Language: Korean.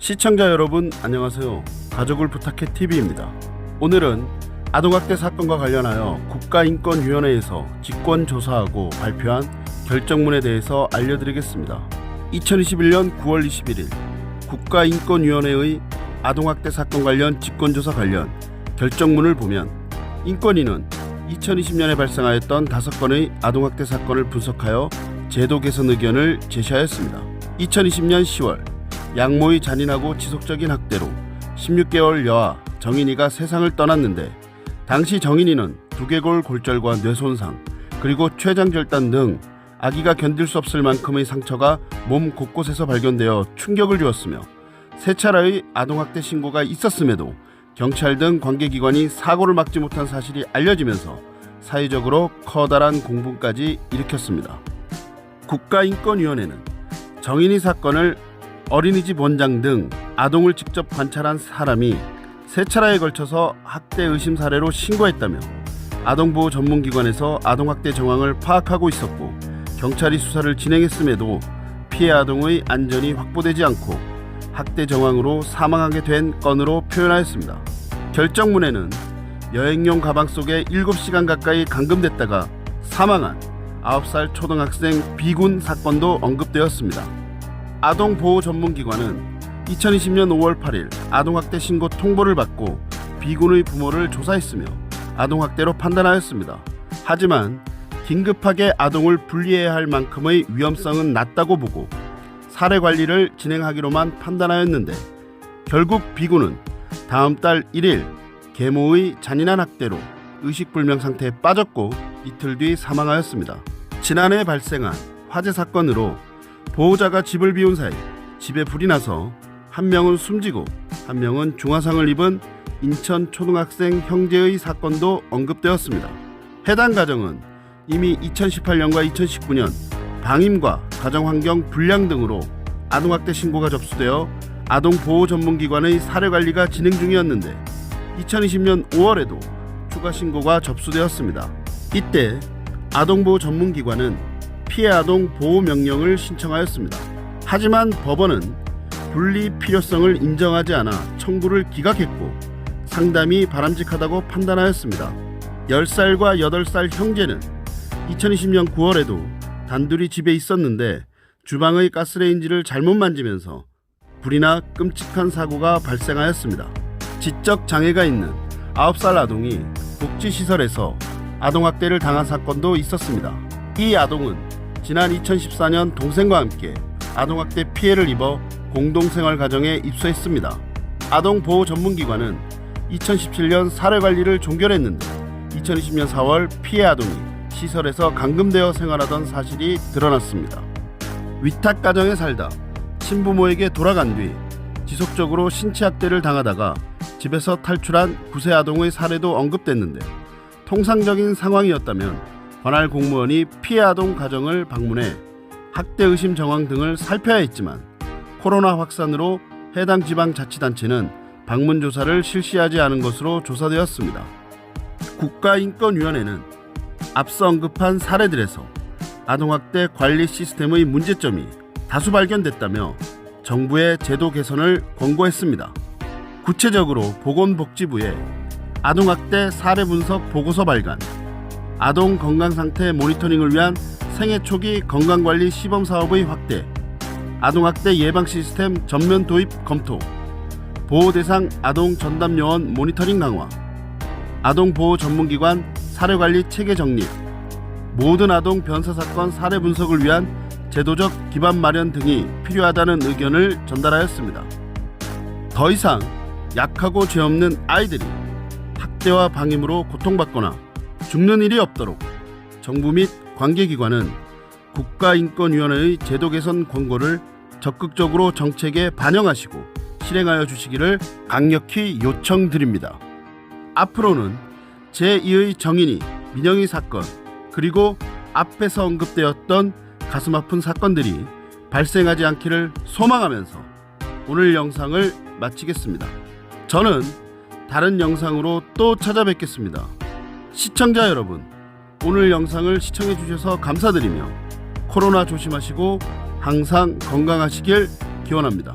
시청자 여러분 안녕하세요. 가족을 부탁해 TV입니다. 오늘은 아동학대 사건과 관련하여 국가인권위원회에서 직권조사하고 발표한 결정문에 대해서 알려드리겠습니다. 2021년 9월 21일 국가인권위원회의 아동학대 사건 관련 직권조사 관련 결정문을 보면 인권위는 2020년에 발생하였던 5건의 아동학대 사건을 분석하여 제도 개선 의견을 제시하였습니다. 2020년 10월 양모의 잔인하고 지속적인 학대로 16개월 여아 정인이가 세상을 떠났는데 당시 정인이는 두개골 골절과 뇌손상 그리고 췌장절단 등 아기가 견딜 수 없을 만큼의 상처가 몸 곳곳에서 발견되어 충격을 주었으며 세 차례의 아동학대 신고가 있었음에도 경찰 등 관계기관이 사고를 막지 못한 사실이 알려지면서 사회적으로 커다란 공분까지 일으켰습니다. 국가인권위원회는 정인이 사건을 어린이집 원장 등 아동을 직접 관찰한 사람이 세 차례에 걸쳐서 학대 의심 사례로 신고했다며 아동보호 전문기관에서 아동학대 정황을 파악하고 있었고 경찰이 수사를 진행했음에도 피해 아동의 안전이 확보되지 않고 학대 정황으로 사망하게 된 건으로 표현하였습니다. 결정문에는 여행용 가방 속에 7시간 가까이 감금됐다가 사망한 9살 초등학생 B군 사건도 언급되었습니다. 아동보호 전문기관은 2020년 5월 8일 아동학대 신고 통보를 받고 B군의 부모를 조사했으며 아동학대로 판단하였습니다. 하지만 긴급하게 아동을 분리해야 할 만큼의 위험성은 낮다고 보고 사례 관리를 진행하기로만 판단하였는데 결국 B군은 다음 달 1일 계모의 잔인한 학대로 의식불명 상태에 빠졌고 이틀 뒤 사망하였습니다. 지난해 발생한 화재 사건으로 보호자가 집을 비운 사이 집에 불이 나서 한 명은 숨지고 한 명은 중화상을 입은 인천 초등학생 형제의 사건도 언급되었습니다. 해당 가정은 이미 2018년과 2019년 방임과 가정환경 불량 등으로 아동학대 신고가 접수되어 아동보호 전문기관의 사례관리가 진행 중이었는데 2020년 5월에도 추가 신고가 접수되었습니다. 이때 아동보호 전문기관은 피해 아동 보호 명령을 신청하였습니다. 하지만 법원은 분리 필요성을 인정하지 않아 청구를 기각했고 상담이 바람직하다고 판단하였습니다. 10살과 8살 형제는 2020년 9월에도 단둘이 집에 있었는데 주방의 가스레인지를 잘못 만지면서 불이 나 끔찍한 사고가 발생하였습니다. 지적 장애가 있는 9살 아동이 복지시설에서 아동학대를 당한 사건도 있었습니다. 이 아동은 지난 2014년 동생과 함께 아동학대 피해를 입어 공동생활 가정에 입소했습니다. 아동보호 전문기관은 2017년 사례관리를 종결했는데 2020년 4월 피해 아동이 시설에서 감금되어 생활하던 사실이 드러났습니다. 위탁 가정에 살다 친부모에게 돌아간 뒤 지속적으로 신체학대를 당하다가 집에서 탈출한 9세 아동의 사례도 언급됐는데 통상적인 상황이었다면 관할 공무원이 피해 아동 가정을 방문해 학대 의심 정황 등을 살펴야 했지만 코로나 확산으로 해당 지방자치단체는 방문 조사를 실시하지 않은 것으로 조사되었습니다. 국가인권위원회는 앞서 언급한 사례들에서 아동학대 관리 시스템의 문제점이 다수 발견됐다며 정부의 제도 개선을 권고했습니다. 구체적으로 보건복지부에 아동학대 사례 분석 보고서 발간, 아동 건강상태 모니터링을 위한 생애 초기 건강관리 시범사업의 확대, 아동학대 예방 시스템 전면 도입 검토, 보호대상 아동 전담요원 모니터링 강화, 아동보호 전문기관 사례관리 체계 정립, 모든 아동 변사사건 사례 분석을 위한 제도적 기반 마련 등이 필요하다는 의견을 전달하였습니다. 더 이상 약하고 죄 없는 아이들이 학대와 방임으로 고통받거나 죽는 일이 없도록 정부 및 관계기관은 국가인권위원회의 제도 개선 권고를 적극적으로 정책에 반영하시고 실행하여 주시기를 강력히 요청드립니다. 앞으로는 제2의 정인이 민영이 사건 그리고 앞에서 언급되었던 가슴 아픈 사건들이 발생하지 않기를 소망하면서 오늘 영상을 마치겠습니다. 저는 다른 영상으로 또 찾아뵙겠습니다. 시청자 여러분, 오늘 영상을 시청해 주셔서 감사드리며 코로나 조심하시고 항상 건강하시길 기원합니다.